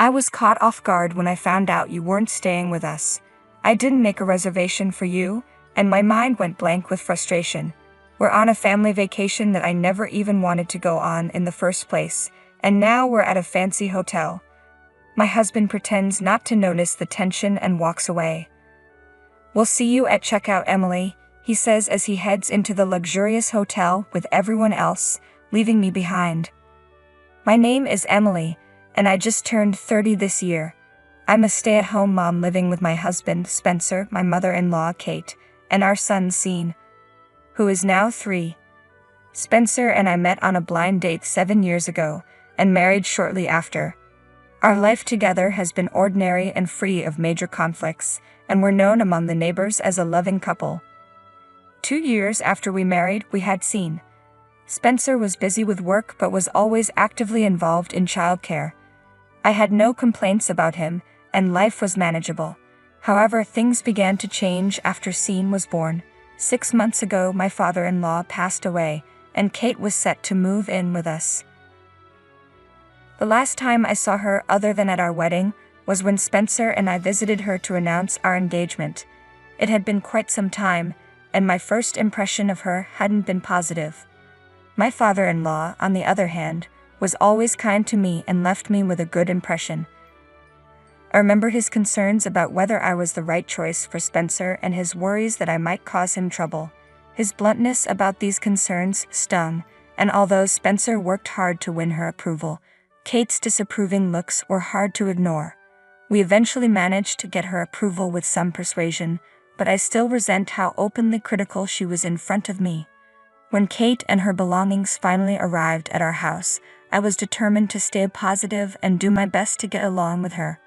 I was caught off guard when I found out you weren't staying with us. I didn't make a reservation for you, and my mind went blank with frustration. We're on a family vacation that I never even wanted to go on in the first place, and now we're at a fancy hotel. My husband pretends not to notice the tension and walks away. "We'll see you at checkout, Emily," he says as he heads into the luxurious hotel with everyone else, leaving me behind. My name is Emily, and I just turned 30 this year. I'm a stay-at-home mom living with my husband, Spencer, my mother-in-law, Kate, and our son, Sean, who is now 3. Spencer and I met on a blind date 7 years ago, and married shortly after. Our life together has been ordinary and free of major conflicts, and we're known among the neighbors as a loving couple. 2 years after we married, we had Sean. Spencer was busy with work but was always actively involved in childcare. I had no complaints about him, and life was manageable. However, things began to change after Sean was born. 6 months ago, my father-in-law passed away, and Kate was set to move in with us. The last time I saw her other than at our wedding was when Spencer and I visited her to announce our engagement. It had been quite some time, and my first impression of her hadn't been positive. My father-in-law, on the other hand, was always kind to me and left me with a good impression. I remember his concerns about whether I was the right choice for Spencer and his worries that I might cause him trouble. His bluntness about these concerns stung, and although Spencer worked hard to win her approval, Kate's disapproving looks were hard to ignore. We eventually managed to get her approval with some persuasion, but I still resent how openly critical she was in front of me. When Kate and her belongings finally arrived at our house, I was determined to stay positive and do my best to get along with her.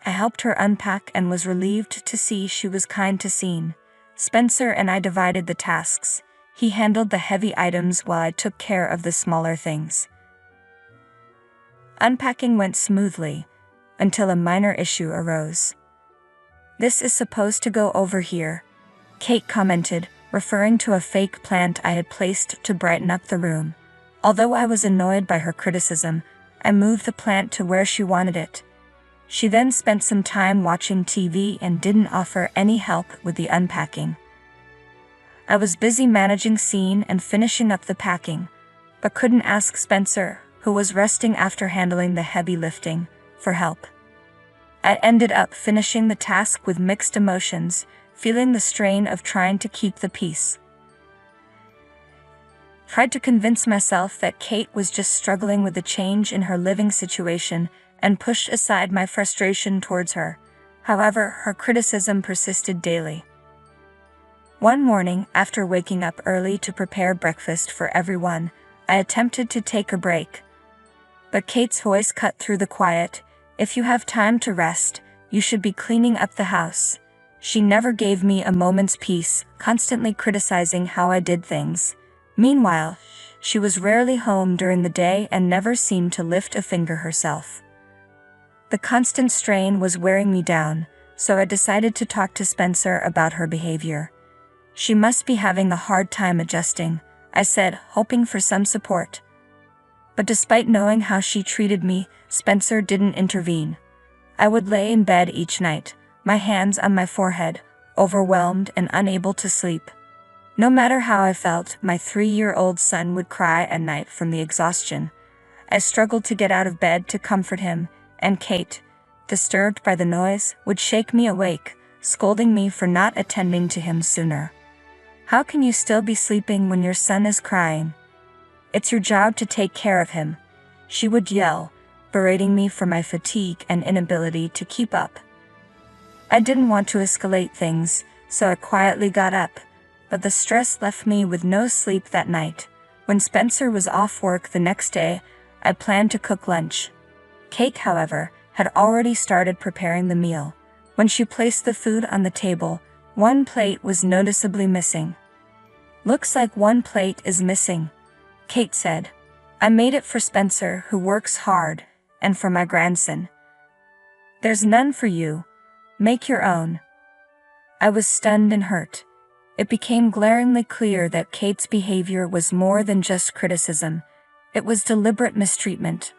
I helped her unpack and was relieved to see she was kind to Sean. Spencer and I divided the tasks. He handled the heavy items while I took care of the smaller things. Unpacking went smoothly, until a minor issue arose. "This is supposed to go over here," Kate commented, referring to a fake plant I had placed to brighten up the room. Although I was annoyed by her criticism, I moved the plant to where she wanted it. She then spent some time watching TV and didn't offer any help with the unpacking. I was busy managing Sean and finishing up the packing, but couldn't ask Spencer, who was resting after handling the heavy lifting, for help. I ended up finishing the task with mixed emotions, feeling the strain of trying to keep the peace. Tried to convince myself that Kate was just struggling with the change in her living situation and pushed aside my frustration towards her. However, her criticism persisted daily. One morning, after waking up early to prepare breakfast for everyone, I attempted to take a break. But Kate's voice cut through the quiet. "If you have time to rest, you should be cleaning up the house." She never gave me a moment's peace, constantly criticizing how I did things. Meanwhile, she was rarely home during the day and never seemed to lift a finger herself. The constant strain was wearing me down, so I decided to talk to Spencer about her behavior. "She must be having a hard time adjusting," I said, hoping for some support. But despite knowing how she treated me, Spencer didn't intervene. I would lay in bed each night, my hands on my forehead, overwhelmed and unable to sleep. No matter how I felt, my 3-year-old son would cry at night from the exhaustion. I struggled to get out of bed to comfort him, and Kate, disturbed by the noise, would shake me awake, scolding me for not attending to him sooner. "How can you still be sleeping when your son is crying? It's your job to take care of him," she would yell, berating me for my fatigue and inability to keep up. I didn't want to escalate things, so I quietly got up, but the stress left me with no sleep that night. When Spencer was off work the next day, I planned to cook lunch. Kate, however, had already started preparing the meal. When she placed the food on the table, one plate was noticeably missing. "Looks like one plate is missing," Kate said. "I made it for Spencer, who works hard, and for my grandson. There's none for you. Make your own." I was stunned and hurt. It became glaringly clear that Kate's behavior was more than just criticism. It was deliberate mistreatment.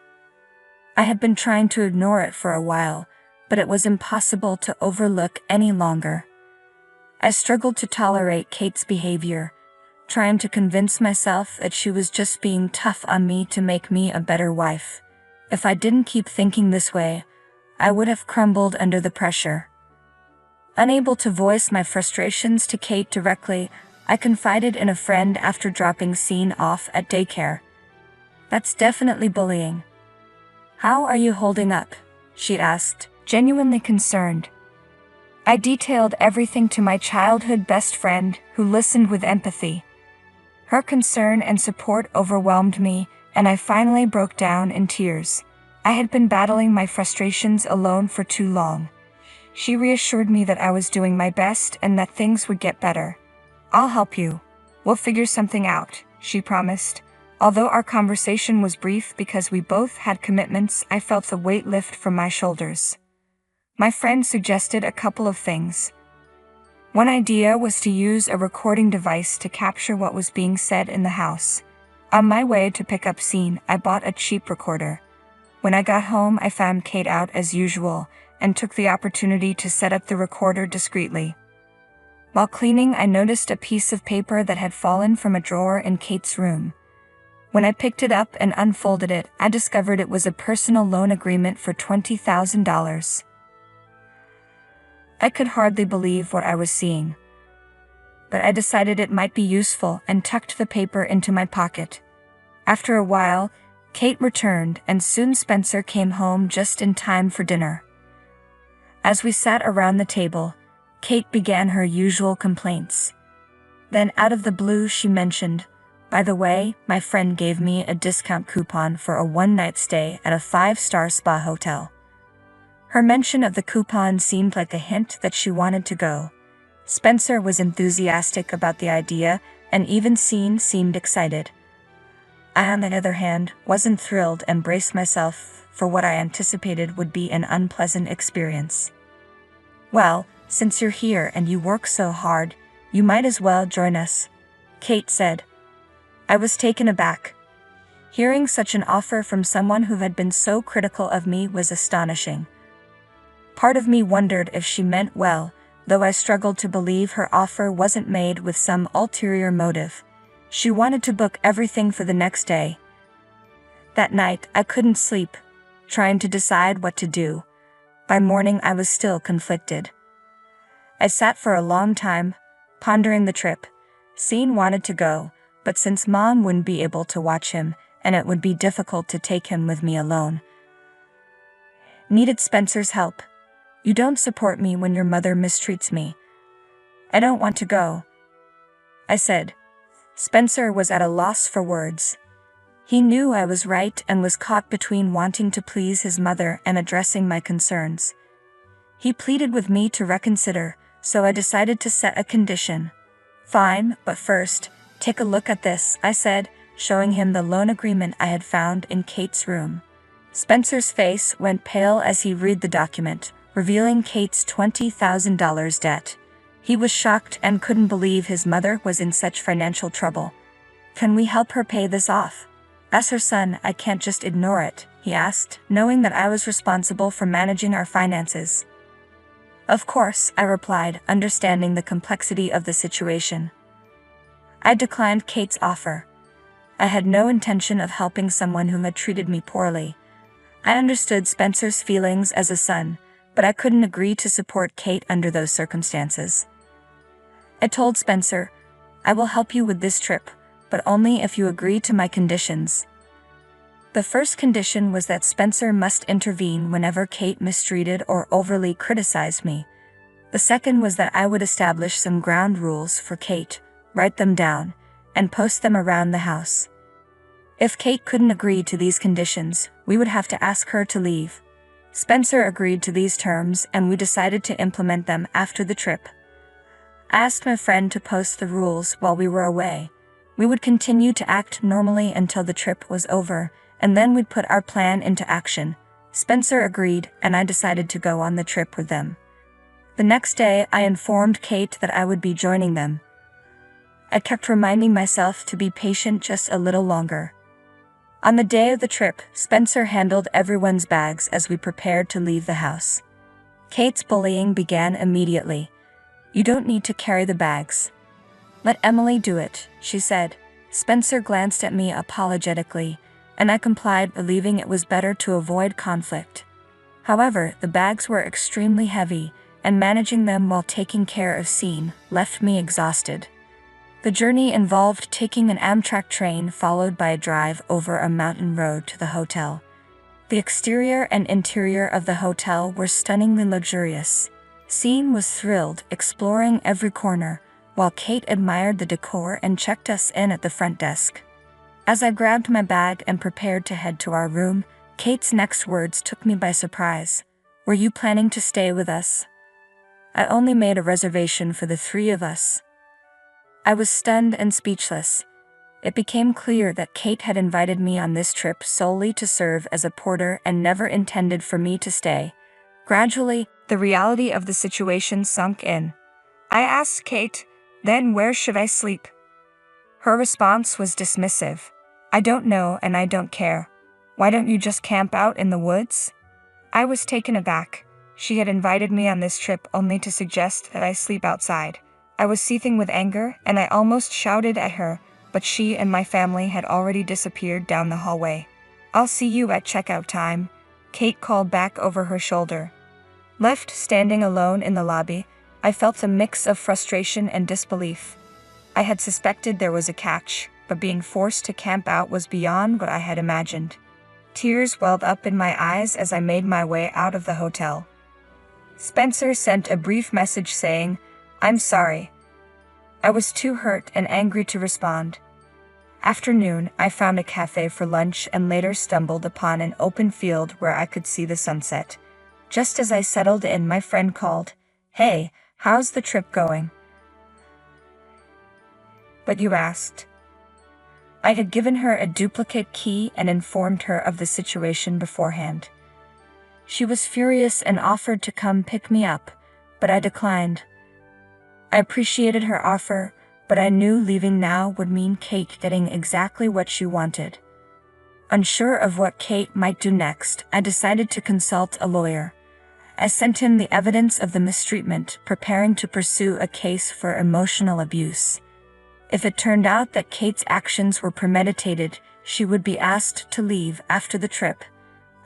I had been trying to ignore it for a while, but it was impossible to overlook any longer. I struggled to tolerate Kate's behavior, trying to convince myself that she was just being tough on me to make me a better wife. If I didn't keep thinking this way, I would have crumbled under the pressure. Unable to voice my frustrations to Kate directly, I confided in a friend after dropping Scene off at daycare. "That's definitely bullying. How are you holding up?" she asked, genuinely concerned. I detailed everything to my childhood best friend, who listened with empathy. Her concern and support overwhelmed me, and I finally broke down in tears. I had been battling my frustrations alone for too long. She reassured me that I was doing my best and that things would get better. "I'll help you. We'll figure something out," she promised. Although our conversation was brief because we both had commitments, I felt the weight lift from my shoulders. My friend suggested a couple of things. One idea was to use a recording device to capture what was being said in the house. On my way to pick up Scene, I bought a cheap recorder. When I got home, I found Kate out as usual, and took the opportunity to set up the recorder discreetly. While cleaning, I noticed a piece of paper that had fallen from a drawer in Kate's room. When I picked it up and unfolded it, I discovered it was a personal loan agreement for $20,000. I could hardly believe what I was seeing. But I decided it might be useful and tucked the paper into my pocket. After a while, Kate returned, and soon Spencer came home just in time for dinner. As we sat around the table, Kate began her usual complaints. Then out of the blue she mentioned, "By the way, my friend gave me a discount coupon for a one-night stay at a 5-star spa hotel." Her mention of the coupon seemed like a hint that she wanted to go. Spencer was enthusiastic about the idea, and even Scene seemed excited. I, on the other hand, wasn't thrilled and braced myself for what I anticipated would be an unpleasant experience. "Well, since you're here and you work so hard, you might as well join us," Kate said. I was taken aback. Hearing such an offer from someone who had been so critical of me was astonishing. Part of me wondered if she meant well, though I struggled to believe her offer wasn't made with some ulterior motive. She wanted to book everything for the next day. That night, I couldn't sleep, trying to decide what to do. By morning, I was still conflicted. I sat for a long time, pondering the trip. Scene wanted to go, but since Mom wouldn't be able to watch him, and it would be difficult to take him with me alone. Needed Spencer's help. "You don't support me when your mother mistreats me." "I don't want to go," I said. Spencer was at a loss for words. He knew I was right and was caught between wanting to please his mother and addressing my concerns. He pleaded with me to reconsider, so I decided to set a condition. "Fine, but first, take a look at this," I said, showing him the loan agreement I had found in Kate's room. Spencer's face went pale as he read the document, revealing Kate's $20,000 debt. He was shocked and couldn't believe his mother was in such financial trouble. "Can we help her pay this off? As her son, I can't just ignore it," he asked, knowing that I was responsible for managing our finances. "Of course," I replied, understanding the complexity of the situation. I declined Kate's offer. I had no intention of helping someone who had treated me poorly. I understood Spencer's feelings as a son, but I couldn't agree to support Kate under those circumstances. I told Spencer, "I will help you with this trip, but only if you agree to my conditions." The first condition was that Spencer must intervene whenever Kate mistreated or overly criticized me. The second was that I would establish some ground rules for Kate, write them down, and post them around the house. If Kate couldn't agree to these conditions, we would have to ask her to leave. Spencer agreed to these terms, and we decided to implement them after the trip. I asked my friend to post the rules while we were away. We would continue to act normally until the trip was over, and then we'd put our plan into action. Spencer agreed, and I decided to go on the trip with them. The next day, I informed Kate that I would be joining them. I kept reminding myself to be patient just a little longer. On the day of the trip, Spencer handled everyone's bags as we prepared to leave the house. Kate's bullying began immediately. "You don't need to carry the bags. Let Emily do it," she said. Spencer glanced at me apologetically, and I complied, believing it was better to avoid conflict. However, the bags were extremely heavy, and managing them while taking care of Sean left me exhausted. The journey involved taking an Amtrak train followed by a drive over a mountain road to the hotel. The exterior and interior of the hotel were stunningly luxurious. Sean was thrilled, exploring every corner, while Kate admired the decor and checked us in at the front desk. As I grabbed my bag and prepared to head to our room, Kate's next words took me by surprise. "Were you planning to stay with us? I only made a reservation for the three of us." I was stunned and speechless. It became clear that Kate had invited me on this trip solely to serve as a porter and never intended for me to stay. Gradually, the reality of the situation sunk in. I asked Kate, "Then where should I sleep?" Her response was dismissive. "I don't know and I don't care. Why don't you just camp out in the woods?" I was taken aback. She had invited me on this trip only to suggest that I sleep outside. I was seething with anger, and I almost shouted at her, but she and my family had already disappeared down the hallway. "I'll see you at checkout time," Kate called back over her shoulder. Left standing alone in the lobby, I felt a mix of frustration and disbelief. I had suspected there was a catch, but being forced to camp out was beyond what I had imagined. Tears welled up in my eyes as I made my way out of the hotel. Spencer sent a brief message saying, "I'm sorry." I was too hurt and angry to respond. After noon, I found a cafe for lunch and later stumbled upon an open field where I could see the sunset. Just as I settled in, my friend called, "Hey, how's the trip going?" "But you asked." I had given her a duplicate key and informed her of the situation beforehand. She was furious and offered to come pick me up, but I declined. I appreciated her offer, but I knew leaving now would mean Kate getting exactly what she wanted. Unsure of what Kate might do next, I decided to consult a lawyer. I sent him the evidence of the mistreatment, preparing to pursue a case for emotional abuse. If it turned out that Kate's actions were premeditated, she would be asked to leave after the trip.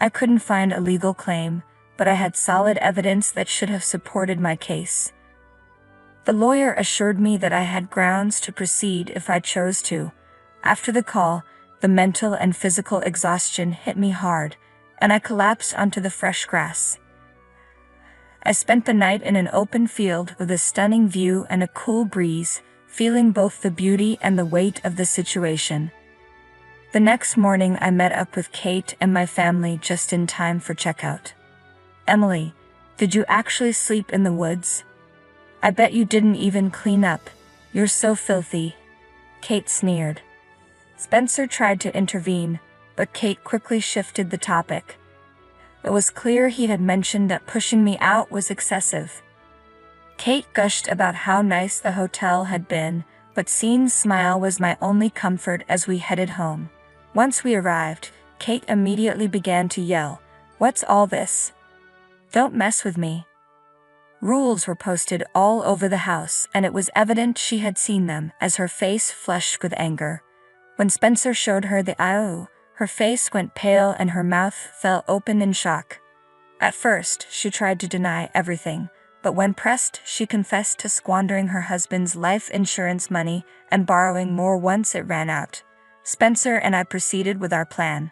I couldn't find a legal claim, but I had solid evidence that should have supported my case. The lawyer assured me that I had grounds to proceed if I chose to. After the call, the mental and physical exhaustion hit me hard, and I collapsed onto the fresh grass. I spent the night in an open field with a stunning view and a cool breeze, feeling both the beauty and the weight of the situation. The next morning, I met up with Kate and my family just in time for checkout. "Emily, did you actually sleep in the woods? I bet you didn't even clean up. You're so filthy," Kate sneered. Spencer tried to intervene, but Kate quickly shifted the topic. It was clear he had mentioned that pushing me out was excessive. Kate gushed about how nice the hotel had been, but Sean's smile was my only comfort as we headed home. Once we arrived, Kate immediately began to yell, "What's all this? Don't mess with me." Rules were posted all over the house, and it was evident she had seen them as her face flushed with anger. When Spencer showed her the IOU, her face went pale and her mouth fell open in shock. At first, she tried to deny everything, but when pressed, she confessed to squandering her husband's life insurance money and borrowing more once it ran out. Spencer and I proceeded with our plan.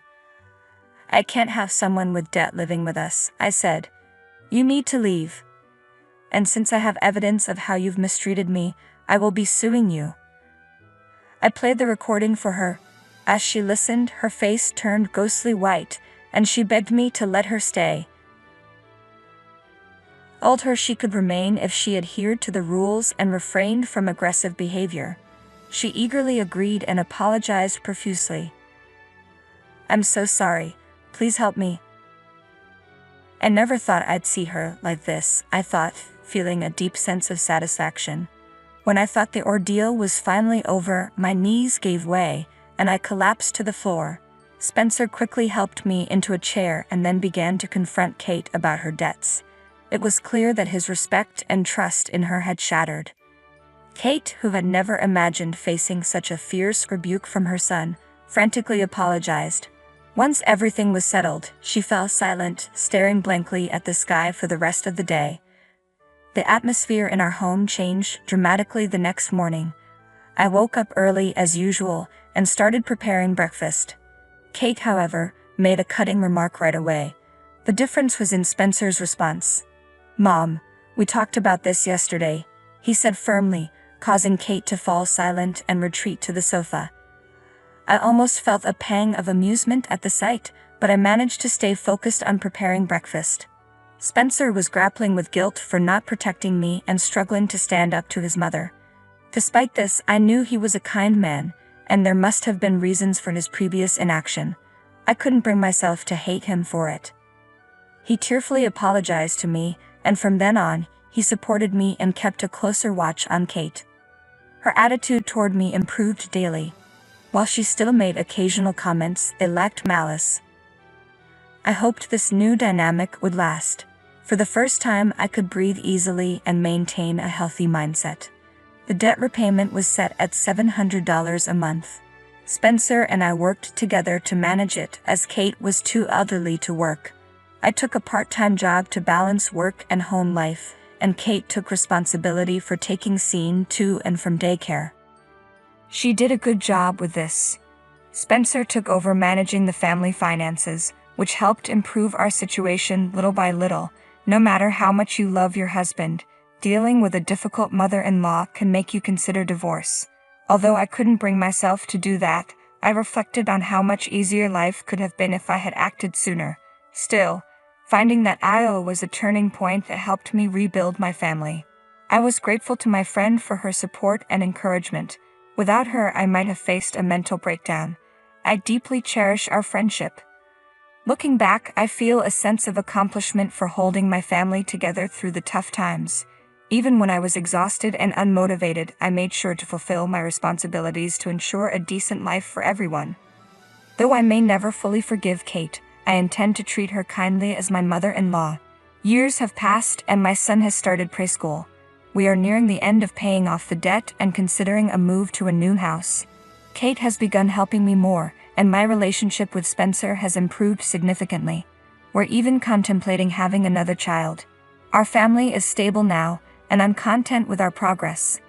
"I can't have someone with debt living with us," I said. "You need to leave. And since I have evidence of how you've mistreated me, I will be suing you." I played the recording for her. As she listened, her face turned ghostly white, and she begged me to let her stay. I told her she could remain if she adhered to the rules and refrained from aggressive behavior. She eagerly agreed and apologized profusely. "I'm so sorry. Please help me." I never thought I'd see her like this, I thought, feeling a deep sense of satisfaction. When I thought the ordeal was finally over, my knees gave way, and I collapsed to the floor. Spencer quickly helped me into a chair and then began to confront Kate about her debts. It was clear that his respect and trust in her had shattered. Kate, who had never imagined facing such a fierce rebuke from her son, frantically apologized. Once everything was settled, she fell silent, staring blankly at the sky for the rest of the day. The atmosphere in our home changed dramatically the next morning. I woke up early as usual and started preparing breakfast. Kate, however, made a cutting remark right away. The difference was in Spencer's response. "Mom, we talked about this yesterday," he said firmly, causing Kate to fall silent and retreat to the sofa. I almost felt a pang of amusement at the sight, but I managed to stay focused on preparing breakfast. Spencer was grappling with guilt for not protecting me and struggling to stand up to his mother. Despite this, I knew he was a kind man, and there must have been reasons for his previous inaction. I couldn't bring myself to hate him for it. He tearfully apologized to me, and from then on, he supported me and kept a closer watch on Kate. Her attitude toward me improved daily. While she still made occasional comments, they lacked malice. I hoped this new dynamic would last. For the first time, I could breathe easily and maintain a healthy mindset. The debt repayment was set at $700 a month. Spencer and I worked together to manage it as Kate was too elderly to work. I took a part-time job to balance work and home life, and Kate took responsibility for taking Sean to and from daycare. She did a good job with this. Spencer took over managing the family finances, which helped improve our situation little by little. No matter how much you love your husband, dealing with a difficult mother-in-law can make you consider divorce. Although I couldn't bring myself to do that, I reflected on how much easier life could have been if I had acted sooner. Still, finding that Io was a turning point that helped me rebuild my family. I was grateful to my friend for her support and encouragement. Without her, I might have faced a mental breakdown. I deeply cherish our friendship. Looking back, I feel a sense of accomplishment for holding my family together through the tough times. Even when I was exhausted and unmotivated, I made sure to fulfill my responsibilities to ensure a decent life for everyone. Though I may never fully forgive Kate, I intend to treat her kindly as my mother-in-law. Years have passed and my son has started preschool. We are nearing the end of paying off the debt and considering a move to a new house. Kate has begun helping me more, and my relationship with Spencer has improved significantly. We're even contemplating having another child. Our family is stable now, and I'm content with our progress.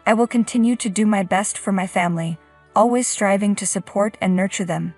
I will continue to do my best for my family, always striving to support and nurture them.